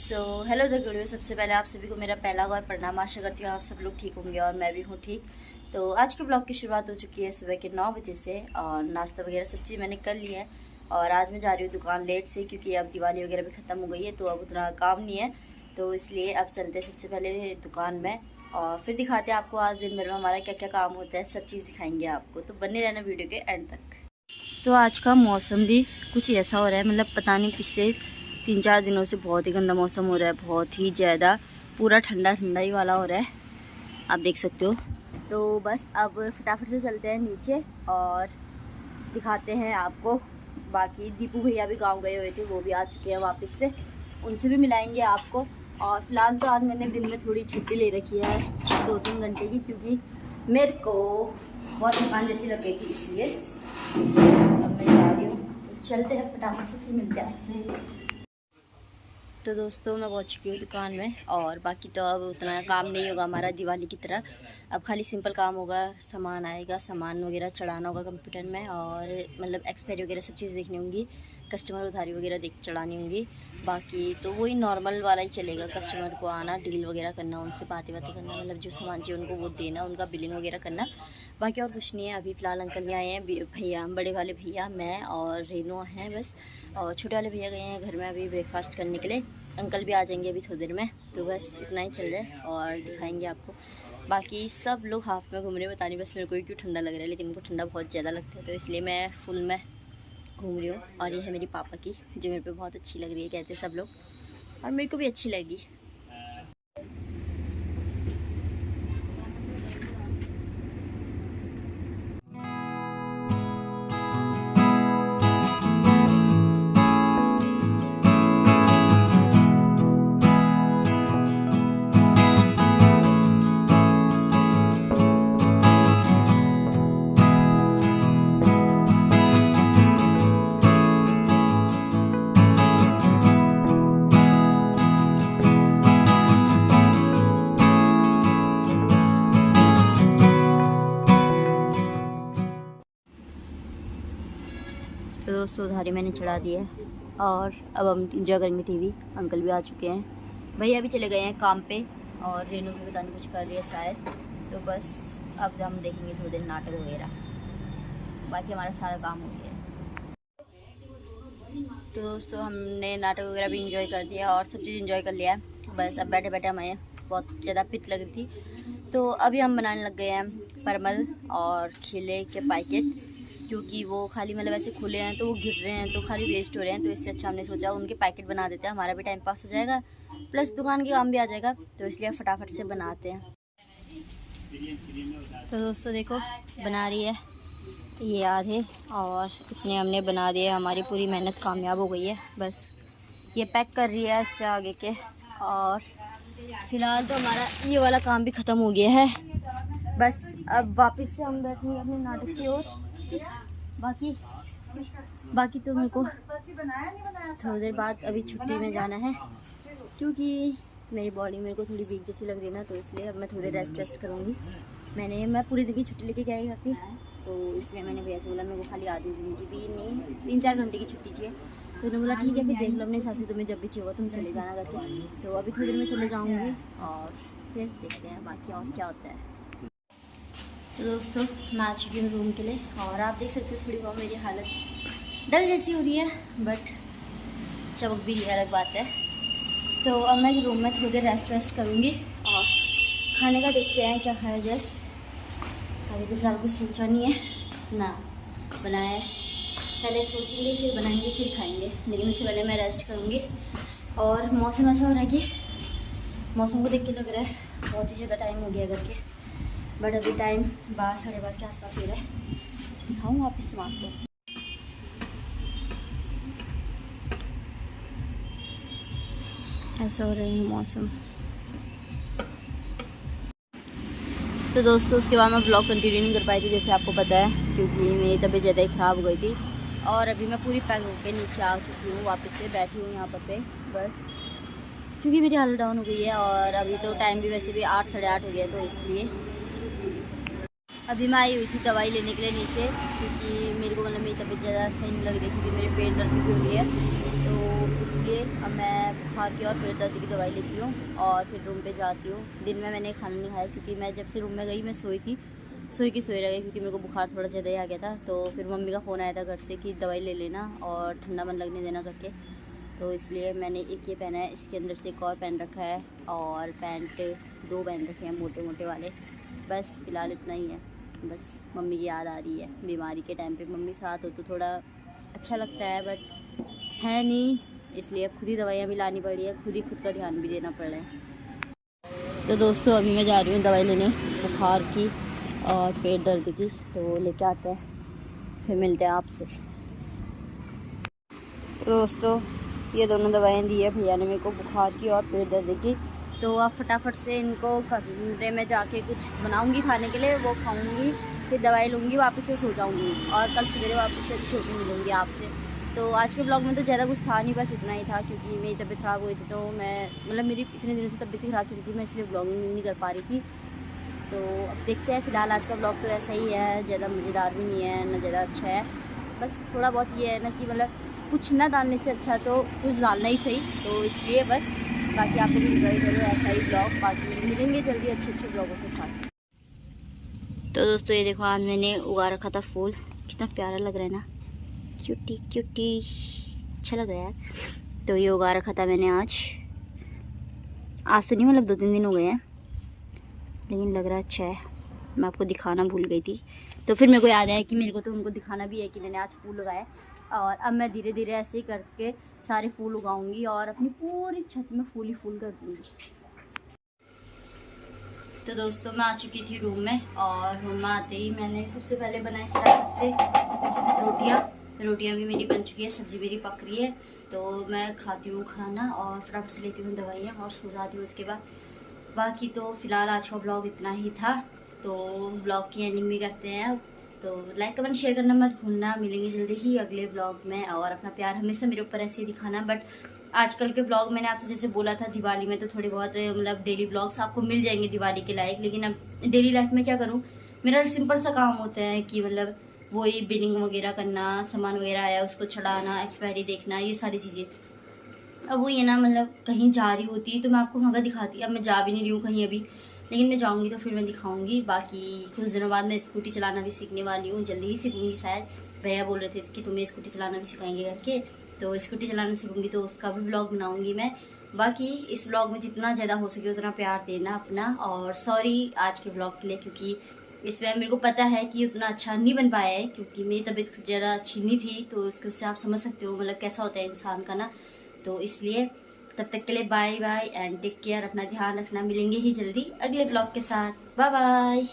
Hello the गुडियो। सबसे पहले आप सभी को मेरा पहला और प्रणाम। आशा करती हूँ आप सब लोग ठीक होंगे और मैं भी हूँ ठीक। तो आज के ब्लॉग की शुरुआत हो चुकी है सुबह के 9 बजे से और नाश्ता वगैरह सब चीज़ मैंने कर लिया है। और आज मैं जा रही हूँ दुकान लेट से क्योंकि अब दिवाली वगैरह भी ख़त्म हो गई है तो अब उतना काम नहीं है, तो इसलिए अब चलते सबसे पहले दुकान में और फिर दिखाते हैं आपको आज दिन भर में हमारा क्या क्या काम होता है। सब चीज़ दिखाएंगे आपको, तो बने रहना वीडियो के एंड तक। तो आज का मौसम भी कुछ ऐसा हो रहा है, मतलब पता नहीं पिछले 3-4 दिनों से बहुत ही गंदा मौसम हो रहा है, बहुत ही ज़्यादा पूरा ठंडा ठंडा ही वाला हो रहा है, आप देख सकते हो। तो बस अब फटाफट से चलते हैं नीचे और दिखाते हैं आपको। बाकी दीपू भैया भी गांव गए हुए थे, वो भी आ चुके हैं वापस से, उनसे भी मिलाएंगे आपको। और फिलहाल तो आज मैंने दिन में थोड़ी छुट्टी ले रखी है 2-3 घंटे की, क्योंकि मेरे को बहुत थकान जैसी लग गई थी, इसलिए अब मैं जा रही हूँ। तो चलते हैं फटाफट से, फिर मिलते हैं आपसे। तो दोस्तों मैं पहुंच चुकी हूँ दुकान में और बाकी तो अब उतना काम नहीं होगा हमारा दिवाली की तरह। अब खाली सिंपल काम होगा, सामान आएगा, सामान वगैरह चढ़ाना होगा कंप्यूटर में और मतलब एक्सपायरी वगैरह सब चीज़ देखनी होंगी, कस्टमर उधारी वगैरह देख चढ़ानी होंगी। बाकी तो वही नॉर्मल वाला ही चलेगा, कस्टमर को आना, डील वगैरह करना, उनसे बातें करना, मतलब जो सामान चाहिए उनको वो देना, उनका बिलिंग वगैरह करना। बाकी और कुछ नहीं है। अभी फ़िलहाल अंकल ही आए हैं, भैया बड़े वाले भैया, मैं और रेनू हैं बस, और छोटे वाले भैया गए हैं घर में अभी ब्रेकफास्ट करने के लिए। अंकल भी आ जाएंगे अभी थोड़ी देर में। तो बस इतना ही चल रहा है और दिखाएंगे आपको। बाकी सब लोग हाफ में घूम रहे हैं, पता नहीं बस मेरे को ही क्यों ठंडा लग रहा है, लेकिन उनको ठंडा बहुत ज़्यादा लगता है तो इसलिए मैं फुल में घूम रही हूँ। और ये है मेरी पापा की, जो मेरे पे बहुत अच्छी लग रही है कहते सब लोग, और मेरे को भी अच्छी लगी। तो दोस्तों उधारी मैंने चढ़ा दी है और अब हम इंजॉय करेंगे टीवी। अंकल भी आ चुके हैं, भैया भी चले गए हैं काम पे और रेनू भी पता नहीं कुछ कर रही है शायद। तो बस अब हम देखेंगे थोड़ी देर नाटक वगैरह, बाकी हमारा सारा काम हो गया है। तो दोस्तों हमने नाटक वगैरह भी इंजॉय कर दिया और सब चीज़ इंजॉय कर लिया है। बस अब बैठे बैठे हमें बहुत ज़्यादा पित्त लग रही थी, तो अभी हम बनाने लग गए हैं परमल और खीले के पैकेट, क्योंकि वो खाली मतलब ऐसे खुले हैं तो वो गिर रहे हैं तो खाली वेस्ट हो रहे हैं। तो इससे अच्छा हमने सोचा उनके पैकेट बना देते हैं, हमारा भी टाइम पास हो जाएगा प्लस दुकान के काम भी आ जाएगा, तो इसलिए फटाफट से बनाते हैं। तो दोस्तों देखो बना रही है ये आधे और इतने हमने बना दिए, हमारी पूरी मेहनत कामयाब हो गई है। बस ये पैक कर रही है इससे आगे के, और फिलहाल तो हमारा ये वाला काम भी ख़त्म हो गया है। बस अब वापस से हम बैठेंगे अपने नाटक की ओर। बाकी तो मेरे को थोड़ी देर बाद अभी छुट्टी में जाना है, क्योंकि मेरी बॉडी मेरे को थोड़ी वीक जैसी लग रही है ना, तो इसलिए अब मैं थोड़ी रेस्ट करूँगी। मैं पूरी दिन की छुट्टी लेके क्या ही करती, तो इसलिए मैंने भैया से बोला मेरे को खाली आधी दिन की भी नहीं 3-4 घंटे की छुट्टी चाहिए। तो उन्होंने बोला ठीक है फिर देख लो अपने हिसाब से, तुम्हें जब भी चाहिए होगा तुम चले जाना करके। तो अभी थोड़ी देर में चले जाऊँगी और फिर देखते हैं बाकी और क्या होता है। तो दोस्तों मैं आ चुकी हूँ रूम के लिए और आप देख सकते हो थोड़ी बहुत मेरी हालत डल जैसी हो रही है, बट चमक भी रही है, अलग बात है। तो अब मैं रूम में थोड़ी देर रेस्ट करूँगी और खाने का देखते हैं क्या खाया जाए। अभी तो फिलहाल कुछ सोचा नहीं है ना बनाया है, पहले सोचेंगे फिर बनाएंगे फिर खाएंगे, लेकिन उससे पहले मैं रेस्ट करूँगी। और मौसम ऐसा हो रहा है कि मौसम को देख के लग रहा है बहुत ही ज़्यादा टाइम हो गया करके, बट अभी टाइम 12-12:30 के आसपास हो रहा है। दिखाऊँ वापस मासो। ऐसा हो रहा है मौसम। तो दोस्तों उसके बाद मैं ब्लॉग कंटिन्यू नहीं कर पाई थी जैसे आपको पता है, क्योंकि मेरी तबीयत ज़्यादा ही ख़राब हो गई थी। और अभी मैं पूरी पैक होकर नीचे आ चुकी हूँ, वापस से बैठी हूँ यहाँ पर पे बस, क्योंकि मेरी हालत डाउन हो गई है। और अभी तो टाइम भी वैसे भी 8-8:30 हो गया, तो इसलिए अभी मैं आई हुई थी दवाई लेने के लिए नीचे, क्योंकि मेरे को मतलब मेरी तबीयत ज़्यादा सही नहीं लग रही, क्योंकि मेरे पेट दर्द भी हो रही है, तो इसलिए अब मैं बुखार की और पेट दर्द की दवाई लेती हूँ और फिर रूम पे जाती हूँ। दिन में मैंने खाना नहीं खाया क्योंकि मैं जब से रूम में गई मैं सोई थी, सोई रह गई क्योंकि मेरे को बुखार थोड़ा ज़्यादा ही आ गया था। तो फिर मम्मी का फ़ोन आया था घर से कि दवाई ले लेना और ठंडा मन लगने देना करके, तो इसलिए मैंने एक ये पहना है, इसके अंदर से एक और पहन रखा है और पैंट 2 पहन रखे हैं मोटे मोटे वाले। बस फ़िलहाल इतना ही है। बस मम्मी की याद आ रही है, बीमारी के टाइम पे मम्मी साथ हो तो थोड़ा अच्छा लगता है, बट है नहीं, इसलिए अब खुद ही दवाइयाँ भी लानी पड़ी है, खुद का ध्यान भी देना पड़ रहा है। तो दोस्तों अभी मैं जा रही हूँ दवाई लेने बुखार की और पेट दर्द की, तो लेके आते हैं, फिर मिलते हैं आपसे। दोस्तों ये दोनों दवाइयाँ दी है भैया ने मेरे को, बुखार की और पेट दर्द की। तो अब फटाफट से इनको कमरे में जाके कुछ बनाऊंगी खाने के लिए, वो खाऊंगी, फिर दवाई लूँगी, वापस से सो जाऊँगी और कल सवेरे वापस से अच्छी होकर मिलूँगी आपसे। तो आज के ब्लॉग में तो ज़्यादा कुछ था नहीं, बस इतना ही था क्योंकि मेरी तबीयत ख़राब हुई थी, तो मैं मतलब मेरी इतने दिनों से तबीयत ख़राब चली थी, मैं इसलिए ब्लॉगिंग नहीं कर पा रही थी। तो अब देखते हैं, फ़िलहाल आज का ब्लॉग तो ऐसा ही है, ज़्यादा मज़ेदार भी नहीं है ना ज़्यादा अच्छा है, बस थोड़ा बहुत ये है ना कि मतलब कुछ ना डालने से अच्छा तो कुछ डालना ही सही, तो इसलिए बस। बाकी आप लोग इंजॉय करो ऐसा ही ब्लॉग, बाकी मिलेंगे जल्दी अच्छे ब्लॉगों के साथ। तो दोस्तों ये देखो आज मैंने उगा रखा था फूल, कितना प्यारा लग रहा है ना, क्यूटी क्यूटी, अच्छा लग रहा है यार। तो ये उगा रखा था मैंने आज तो नहीं, मतलब 2-3 दिन हो गए हैं, लेकिन लग रहा अच्छा है। मैं आपको दिखाना भूल गई थी, तो फिर मेरे को याद आया कि मेरे को तो उनको दिखाना भी है कि मैंने आज फूल उगाए। और अब मैं धीरे धीरे ऐसे ही करके सारे फूल उगाऊंगी और अपनी पूरी छत में फूल ही फूल कर दूँगी। तो दोस्तों मैं आ चुकी थी रूम में, और रूम में आते ही मैंने सबसे पहले बनाई फटाफट से रोटियाँ भी मेरी बन चुकी है, सब्ज़ी मेरी पक रही है। तो मैं खाती हूँ खाना और फटाफट से लेती हूँ दवाइयाँ और सो जाती हूँ उसके बाद। बाकी तो फ़िलहाल आज का ब्लॉग इतना ही था, तो ब्लॉग की एंडिंग भी करते हैं। तो लाइक कमेंट शेयर करना मत भूलना, मिलेंगे जल्दी ही अगले ब्लॉग में, और अपना प्यार हमेशा मेरे ऊपर ऐसे ही दिखाना। बट आजकल के ब्लॉग मैंने आपसे जैसे बोला था दिवाली में, तो थोड़े बहुत मतलब डेली ब्लॉग्स आपको मिल जाएंगे दिवाली के लायक, लेकिन अब डेली लाइफ में क्या करूँ, मेरा सिंपल सा काम होता है कि मतलब वही बिलिंग वगैरह करना, सामान वगैरह आया उसको छड़ाना, एक्सपायरी देखना, ये सारी चीज़ें। अब वो ये ना मतलब कहीं जा रही होती तो मैं आपको वहाँ का दिखाती, अब मैं जा भी नहीं रही हूँ कहीं अभी, लेकिन मैं जाऊँगी तो फिर मैं दिखाऊँगी। बाकी कुछ दिनों बाद मैं स्कूटी चलाना भी सीखने वाली हूँ, जल्दी ही सीखूँगी शायद। भैया बोल रहे थे कि तुम्हें स्कूटी चलाना भी सिखाएंगे करके, तो स्कूटी चलाना सीखूँगी तो उसका भी व्लॉग बनाऊँगी मैं। बाकी इस व्लॉग में जितना ज़्यादा हो सके उतना प्यार देना अपना, और सॉरी आज के व्लॉग के लिए, क्योंकि इसमें मेरे को पता है कि उतना अच्छा नहीं बन पाया है क्योंकि मेरी तबीयत ज़्यादा अच्छी नहीं थी, तो उससे आप समझ सकते हो मतलब कैसा होता है इंसान का ना। तो इसलिए तब तक के लिए bye bye and take care, अपना ध्यान रखना, मिलेंगे ही जल्दी अगले ब्लॉग के साथ, बाय बाय।